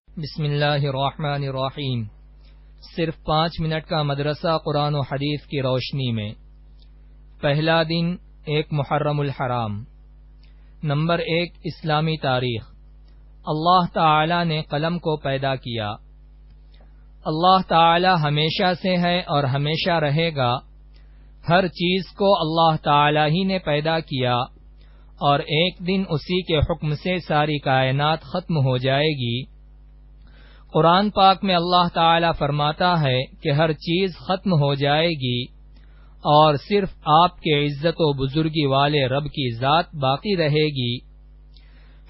بسم اللہ الرحمن الرحیم۔ صرف 5 منٹ کا مدرسہ قرآن و حدیث کی روشنی میں۔ پہلا دن 1 محرم الحرام۔ نمبر 1 اسلامی تاریخ۔ اللہ تعالی نے قلم کو پیدا کیا۔ اللہ تعالی ہمیشہ سے ہے اور ہمیشہ رہے گا۔ ہر چیز کو اللہ تعالی ہی نے پیدا کیا اور ایک دن اسی کے حکم سے ساری کائنات ختم ہو جائے گی۔ قرآن پاک میں اللہ تعالی فرماتا ہے کہ ہر چیز ختم ہو جائے گی اور صرف آپ کے عزت و بزرگی والے رب کی ذات باقی رہے گی۔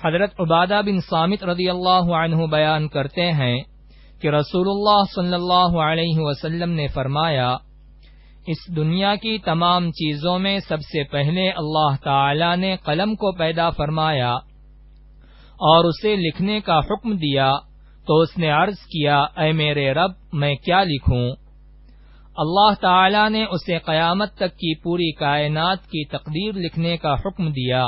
حضرت عبادہ بن صامت رضی اللہ عنہ بیان کرتے ہیں کہ رسول اللہ صلی اللہ علیہ وسلم نے فرمایا، اس دنیا کی تمام چیزوں میں سب سے پہلے اللہ تعالی نے قلم کو پیدا فرمایا اور اسے لکھنے کا حکم دیا تو اس نے عرض کیا، اے میرے رب، میں کیا لکھوں؟ اللہ تعالی نے اسے قیامت تک کی پوری کائنات کی تقدیر لکھنے کا حکم دیا،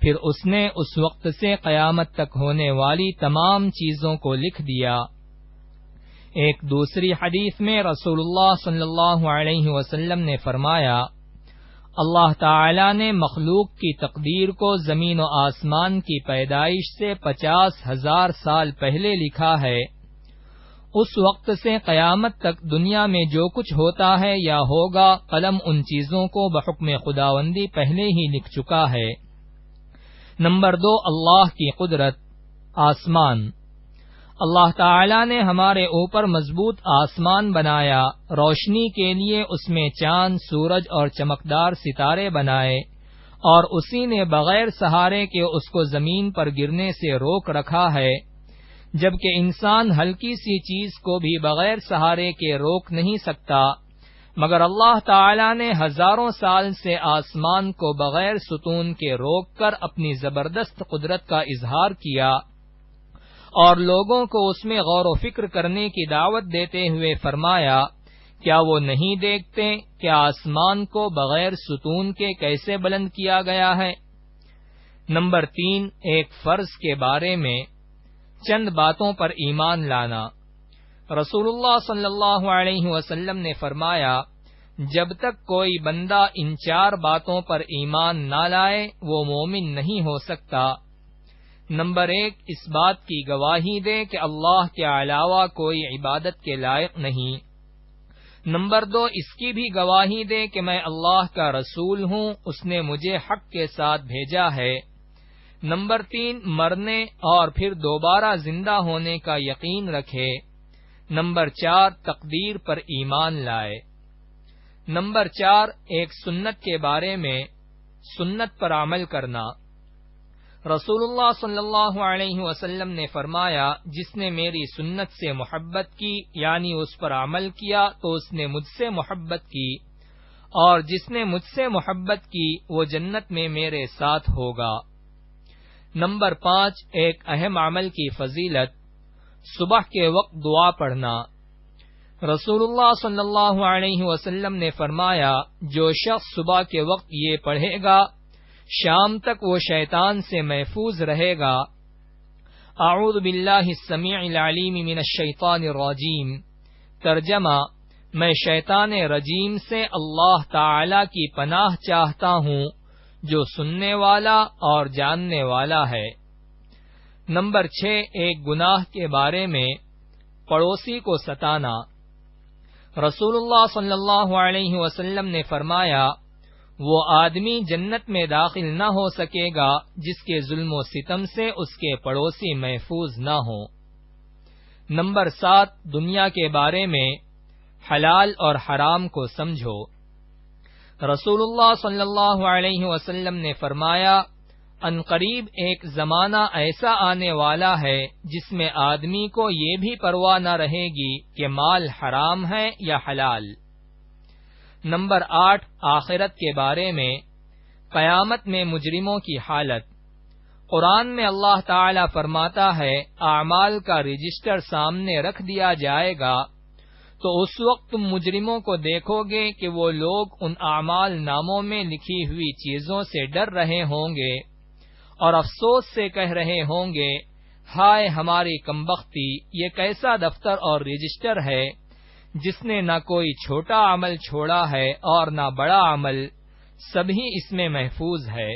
پھر اس نے اس وقت سے قیامت تک ہونے والی تمام چیزوں کو لکھ دیا۔ ایک دوسری حدیث میں رسول اللہ صلی اللہ علیہ وسلم نے فرمایا، اللہ تعالی نے مخلوق کی تقدیر کو زمین و آسمان کی پیدائش سے 50,000 سال پہلے لکھا ہے۔ اس وقت سے قیامت تک دنیا میں جو کچھ ہوتا ہے یا ہوگا، قلم ان چیزوں کو بحکم خداوندی پہلے ہی لکھ چکا ہے۔ نمبر 2 اللہ کی قدرت۔ آسمان۔ اللہ تعالی نے ہمارے اوپر مضبوط آسمان بنایا، روشنی کے لیے اس میں چاند، سورج اور چمکدار ستارے بنائے، اور اسی نے بغیر سہارے کے اس کو زمین پر گرنے سے روک رکھا ہے، جبکہ انسان ہلکی سی چیز کو بھی بغیر سہارے کے روک نہیں سکتا، مگر اللہ تعالی نے ہزاروں سال سے آسمان کو بغیر ستون کے روک کر اپنی زبردست قدرت کا اظہار کیا اور لوگوں کو اس میں غور و فکر کرنے کی دعوت دیتے ہوئے فرمایا، کیا وہ نہیں دیکھتے کہ آسمان کو بغیر ستون کے کیسے بلند کیا گیا ہے؟ نمبر 3 ایک فرض کے بارے میں چند باتوں پر ایمان لانا۔ رسول اللہ صلی اللہ علیہ وسلم نے فرمایا، جب تک کوئی بندہ ان 4 باتوں پر ایمان نہ لائے وہ مومن نہیں ہو سکتا۔ نمبر 1 اس بات کی گواہی دے کہ اللہ کے علاوہ کوئی عبادت کے لائق نہیں۔ نمبر 2 اس کی بھی گواہی دے کہ میں اللہ کا رسول ہوں، اس نے مجھے حق کے ساتھ بھیجا ہے۔ نمبر 3 مرنے اور پھر دوبارہ زندہ ہونے کا یقین رکھے۔ نمبر 4 تقدیر پر ایمان لائے۔ نمبر 4 ایک سنت کے بارے میں سنت پر عمل کرنا۔ رسول اللہ صلی اللہ علیہ وسلم نے فرمایا، جس نے میری سنت سے محبت کی یعنی اس پر عمل کیا تو اس نے مجھ سے محبت کی، اور جس نے مجھ سے محبت کی وہ جنت میں میرے ساتھ ہوگا۔ نمبر 5 ایک اہم عمل کی فضیلت، صبح کے وقت دعا پڑھنا۔ رسول اللہ صلی اللہ علیہ وسلم نے فرمایا، جو شخص صبح کے وقت یہ پڑھے گا شام تک وہ شیطان سے محفوظ رہے گا۔ اعوذ باللہ السمیع العلیم من الشیطان الرجیم۔ ترجمہ، میں شیطان رجیم سے اللہ تعالی کی پناہ چاہتا ہوں جو سننے والا اور جاننے والا ہے۔ نمبر 6 ایک گناہ کے بارے میں پڑوسی کو ستانا۔ رسول اللہ صلی اللہ علیہ وسلم نے فرمایا، وہ آدمی جنت میں داخل نہ ہو سکے گا جس کے ظلم و ستم سے اس کے پڑوسی محفوظ نہ ہوں۔ نمبر 7 دنیا کے بارے میں حلال اور حرام کو سمجھو۔ رسول اللہ صلی اللہ علیہ وسلم نے فرمایا، عنقریب ایک زمانہ ایسا آنے والا ہے جس میں آدمی کو یہ بھی پرواہ نہ رہے گی کہ مال حرام ہے یا حلال۔ نمبر 8 آخرت کے بارے میں قیامت میں مجرموں کی حالت۔ قرآن میں اللہ تعالی فرماتا ہے، اعمال کا رجسٹر سامنے رکھ دیا جائے گا تو اس وقت تم مجرموں کو دیکھو گے کہ وہ لوگ ان اعمال ناموں میں لکھی ہوئی چیزوں سے ڈر رہے ہوں گے اور افسوس سے کہہ رہے ہوں گے، ہائے ہماری کمبختی، یہ کیسا دفتر اور رجسٹر ہے جس نے نہ کوئی چھوٹا عمل چھوڑا ہے اور نہ بڑا عمل، سبھی اس میں محفوظ ہے۔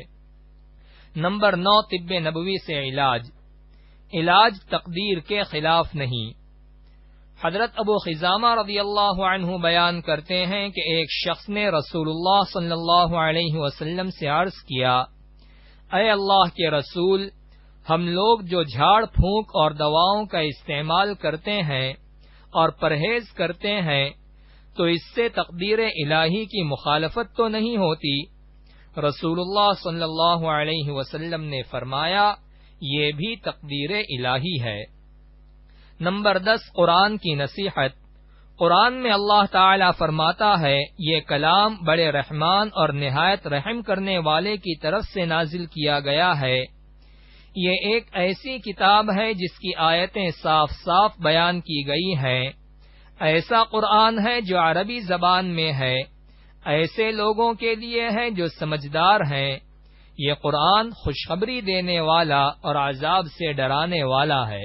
نمبر 9، طب نبوی سے علاج تقدیر کے خلاف نہیں۔ حضرت ابو خزامہ رضی اللہ عنہ بیان کرتے ہیں کہ ایک شخص نے رسول اللہ صلی اللہ علیہ وسلم سے عرض کیا، اے اللہ کے رسول، ہم لوگ جو جھاڑ پھونک اور دواؤں کا استعمال کرتے ہیں اور پرہیز کرتے ہیں تو اس سے تقدیر الہی کی مخالفت تو نہیں ہوتی؟ رسول اللہ صلی اللہ علیہ وسلم نے فرمایا، یہ بھی تقدیر الہی ہے۔ نمبر 10، قرآن کی نصیحت۔ قرآن میں اللہ تعالی فرماتا ہے، یہ کلام بڑے رحمان اور نہایت رحم کرنے والے کی طرف سے نازل کیا گیا ہے۔ یہ ایک ایسی کتاب ہے جس کی آیتیں صاف صاف بیان کی گئی ہیں۔ ایسا قرآن ہے جو عربی زبان میں ہے، ایسے لوگوں کے لیے ہے جو سمجھدار ہیں۔ یہ قرآن خوشخبری دینے والا اور عذاب سے ڈرانے والا ہے۔